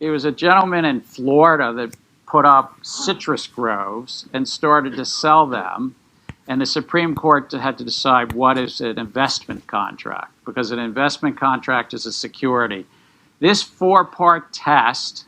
He was a gentleman in Florida that put up citrus groves and started to sell them. And the Supreme Court had to decide what is an investment contract, because an investment contract is a security. This four-part test,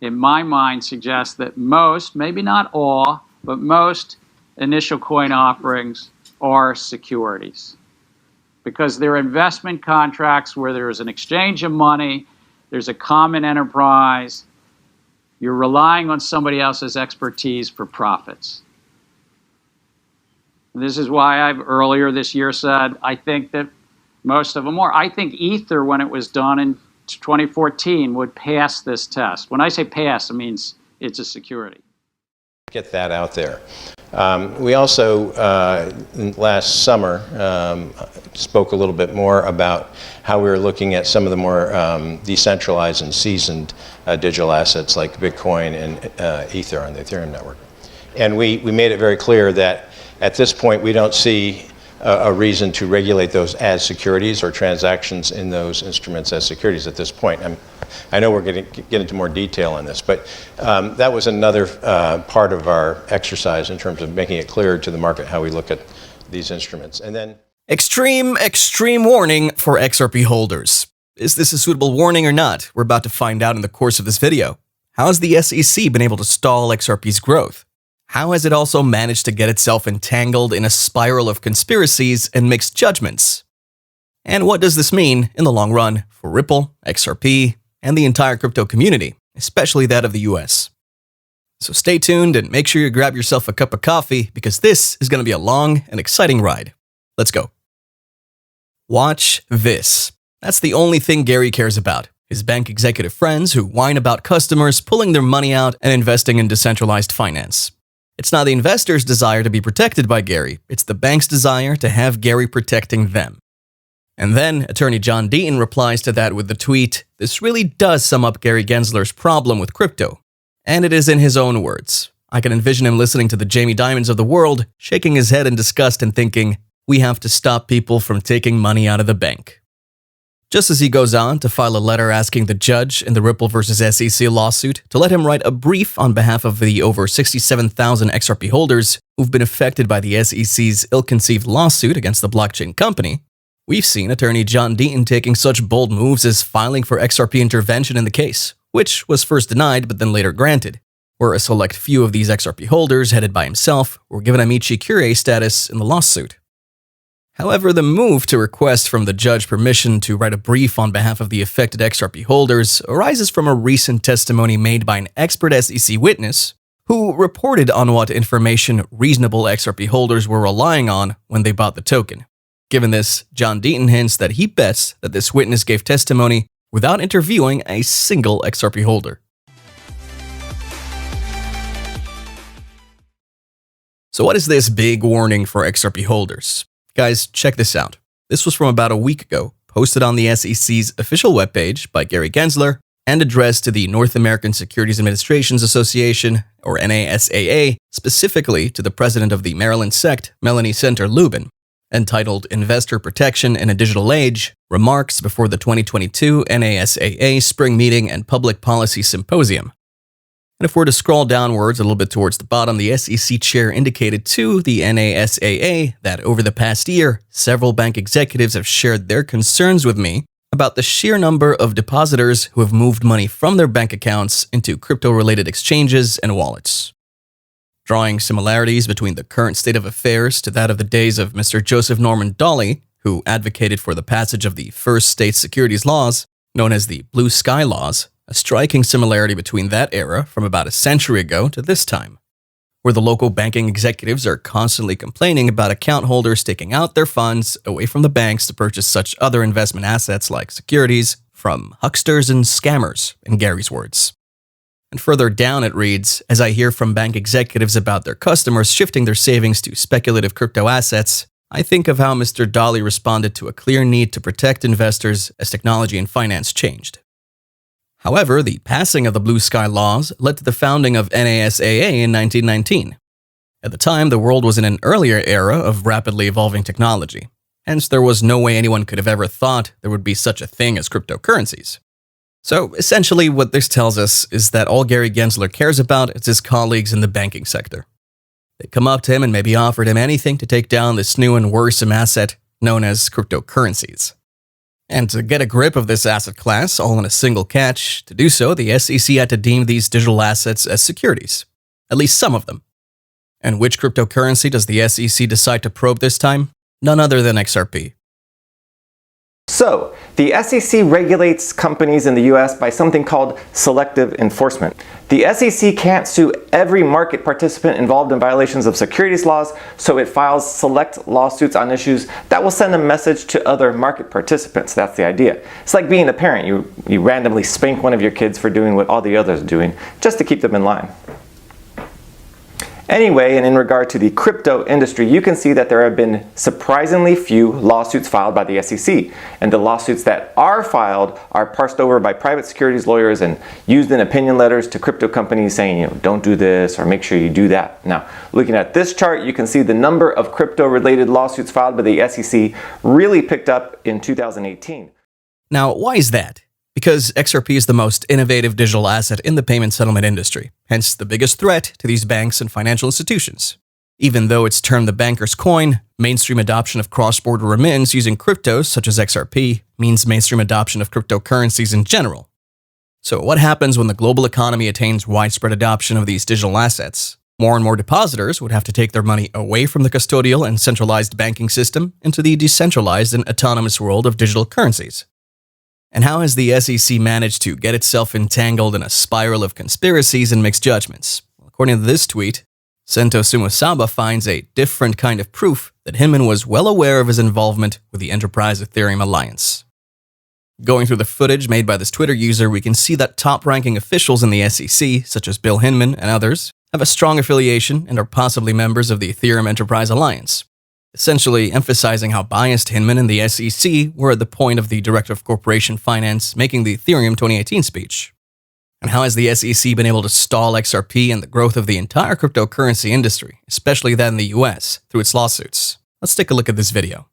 in my mind, suggests that most, maybe not all, but most initial coin offerings are securities, because they're investment contracts where there is an exchange of money, there's a common enterprise, you're relying on somebody else's expertise for profits. This is why I've earlier this year said I think that most of them are. I think Ether, when it was done in 2014, would pass this test. When I say pass, it means it's a security. Get that out there. We also, last summer, spoke a little bit more about how we were looking at some of the more decentralized and seasoned digital assets like Bitcoin and Ether on the Ethereum network. And we made it very clear that at this point we don't see a reason to regulate those as securities or transactions in those instruments as securities at this point. I know we're going to get into more detail on this, but that was another part of our exercise in terms of making it clear to the market how we look at these instruments. And then extreme warning for XRP holders. Is this a suitable warning or not? We're about to find out in the course of this video. How has the SEC been able to stall XRP's growth? How has it also managed to get itself entangled in a spiral of conspiracies and mixed judgments? And what does this mean in the long run for Ripple, XRP, and the entire crypto community, especially that of the US? So stay tuned and make sure you grab yourself a cup of coffee, because this is going to be a long and exciting ride. Let's go. Watch this. That's the only thing Gary cares about. His bank executive friends who whine about customers pulling their money out and investing in decentralized finance. It's not the investors' desire to be protected by Gary, it's the bank's desire to have Gary protecting them. And then Attorney John Deaton replies to that with the tweet, "This really does sum up Gary Gensler's problem with crypto." And it is in his own words. I can envision him listening to the Jamie Dimons of the world, shaking his head in disgust and thinking, we have to stop people from taking money out of the bank. Just as he goes on to file a letter asking the judge in the Ripple versus SEC lawsuit to let him write a brief on behalf of the over 67,000 XRP holders who've been affected by the SEC's ill-conceived lawsuit against the blockchain company, we've seen Attorney John Deaton taking such bold moves as filing for XRP intervention in the case, which was first denied but then later granted, where a select few of these XRP holders, headed by himself, were given Amici Curiae status in the lawsuit. However, the move to request from the judge permission to write a brief on behalf of the affected XRP holders arises from a recent testimony made by an expert SEC witness who reported on what information reasonable XRP holders were relying on when they bought the token. Given this, John Deaton hints that he bets that this witness gave testimony without interviewing a single XRP holder. So what is this big warning for XRP holders? Guys, check this out. This was from about a week ago, posted on the SEC's official webpage by Gary Gensler and addressed to the North American Securities Administrations Association, or NASAA, specifically to the president of the Maryland sect, Melanie Center Lubin, entitled Investor Protection in a Digital Age, Remarks Before the 2022 NASAA Spring Meeting and Public Policy Symposium. And if we're to scroll downwards a little bit towards the bottom, the SEC chair indicated to the NASAA that over the past year, several bank executives have shared their concerns with me about the sheer number of depositors who have moved money from their bank accounts into crypto-related exchanges and wallets. Drawing similarities between the current state of affairs to that of the days of Mr. Joseph Norman Dawley, who advocated for the passage of the first state securities laws, known as the Blue Sky Laws, a striking similarity between that era from about a century ago to this time, where the local banking executives are constantly complaining about account holders taking out their funds away from the banks to purchase such other investment assets like securities from hucksters and scammers, in Gary's words. And further down it reads, as I hear from bank executives about their customers shifting their savings to speculative crypto assets, I think of how Mr. Dawley responded to a clear need to protect investors as technology and finance changed. However, the passing of the Blue Sky Laws led to the founding of NASAA in 1919. At the time, the world was in an earlier era of rapidly evolving technology. Hence, there was no way anyone could have ever thought there would be such a thing as cryptocurrencies. So essentially what this tells us is that all Gary Gensler cares about is his colleagues in the banking sector. They come up to him and maybe offered him anything to take down this new and worrisome asset known as cryptocurrencies. And to get a grip of this asset class, all in a single catch, to do so, the SEC had to deem these digital assets as securities. At least some of them. And which cryptocurrency does the SEC decide to probe this time? None other than XRP. So, the SEC regulates companies in the US by something called selective enforcement. The SEC can't sue every market participant involved in violations of securities laws, so it files select lawsuits on issues that will send a message to other market participants. That's the idea. It's like being a parent. You randomly spank one of your kids for doing what all the others are doing, just to keep them in line. Anyway, and in regard to the crypto industry, you can see that there have been surprisingly few lawsuits filed by the SEC. And the lawsuits that are filed are parsed over by private securities lawyers and used in opinion letters to crypto companies saying, don't do this or make sure you do that. Now, looking at this chart, you can see the number of crypto-related lawsuits filed by the SEC really picked up in 2018. Now, why is that? Because XRP is the most innovative digital asset in the payment settlement industry, hence the biggest threat to these banks and financial institutions. Even though it's termed the banker's coin, mainstream adoption of cross-border remittance using cryptos such as XRP means mainstream adoption of cryptocurrencies in general. So what happens when the global economy attains widespread adoption of these digital assets? More and more depositors would have to take their money away from the custodial and centralized banking system into the decentralized and autonomous world of digital currencies. And how has the SEC managed to get itself entangled in a spiral of conspiracies and mixed judgments? According to this tweet, Sento Sumusaba finds a different kind of proof that Hinman was well aware of his involvement with the Enterprise Ethereum Alliance. Going through the footage made by this Twitter user, we can see that top-ranking officials in the SEC, such as Bill Hinman and others, have a strong affiliation and are possibly members of the Ethereum Enterprise Alliance, essentially emphasizing how biased Hinman and the SEC were at the point of the Director of Corporation Finance making the Ethereum 2018 speech. And how has the SEC been able to stall XRP and the growth of the entire cryptocurrency industry, especially that in the US, through its lawsuits? Let's take a look at this video.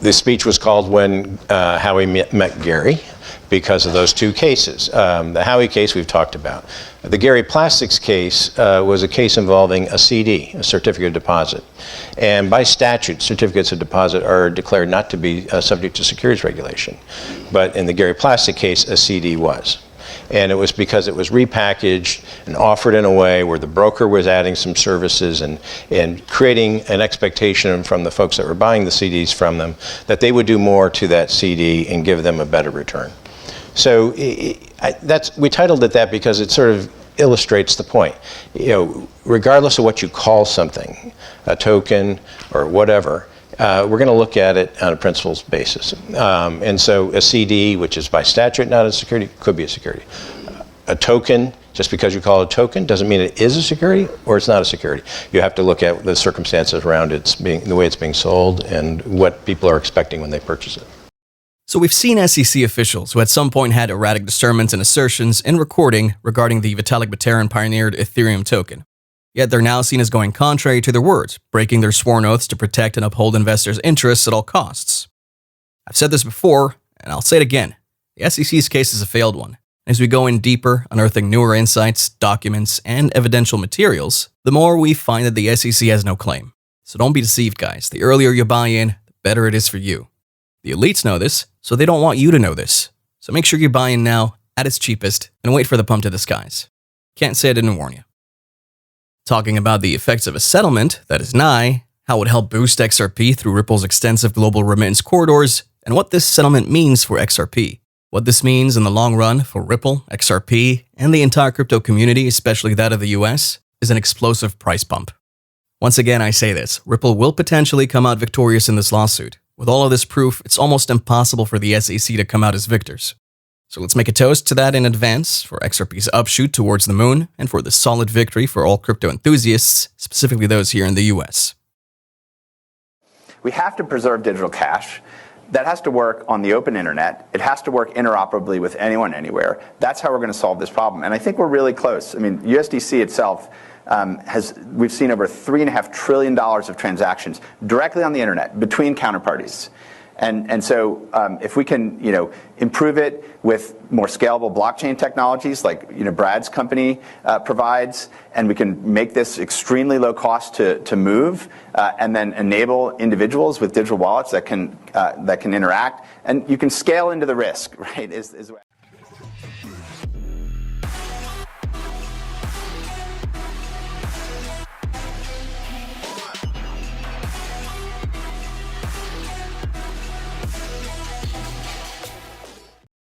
This speech was called When Howie Met Gary, because of those two cases. The Howie case we've talked about. The Gary Plastics case was a case involving a CD, a certificate of deposit. And by statute, certificates of deposit are declared not to be subject to securities regulation. But in the Gary Plastic case, a CD was. And it was because it was repackaged and offered in a way where the broker was adding some services and creating an expectation from the folks that were buying the CDs from them that they would do more to that CD and give them a better return. So we titled it that because it sort of illustrates the point. Regardless of what you call something, a token or whatever, we're going to look at it on a principles basis. And so a CD, which is by statute not a security, could be a security. A token, just because you call it a token, doesn't mean it is a security or it's not a security. You have to look at the circumstances around the way it's being sold and what people are expecting when they purchase it. So we've seen SEC officials who at some point had erratic discernments and assertions in recording regarding the Vitalik Buterin pioneered Ethereum token. Yet they're now seen as going contrary to their words, breaking their sworn oaths to protect and uphold investors' interests at all costs. I've said this before, and I'll say it again. The SEC's case is a failed one. As we go in deeper, unearthing newer insights, documents, and evidential materials, the more we find that the SEC has no claim. So don't be deceived, guys. The earlier you buy in, the better it is for you. The elites know this, so they don't want you to know this. So make sure you buy in now, at its cheapest, and wait for the pump to the skies. Can't say I didn't warn you. Talking about the effects of a settlement that is nigh, how it would help boost XRP through Ripple's extensive global remittance corridors, and what this settlement means for XRP. What this means in the long run for Ripple, XRP, and the entire crypto community, especially that of the US, is an explosive price bump. Once again, I say this, Ripple will potentially come out victorious in this lawsuit. With all of this proof, it's almost impossible for the SEC to come out as victors. So let's make a toast to that in advance for XRP's upshoot towards the moon and for the solid victory for all crypto enthusiasts, specifically those here in the US. We have to preserve digital cash. That has to work on the open internet. It has to work interoperably with anyone, anywhere. That's how we're going to solve this problem. And I think we're really close. I mean, USDC itself we've seen over $3.5 trillion of transactions directly on the internet between counterparties. And so if we can, improve it with more scalable blockchain technologies like, Brad's company provides, and we can make this extremely low cost to move, and then enable individuals with digital wallets that can interact, and you can scale into the risk, right?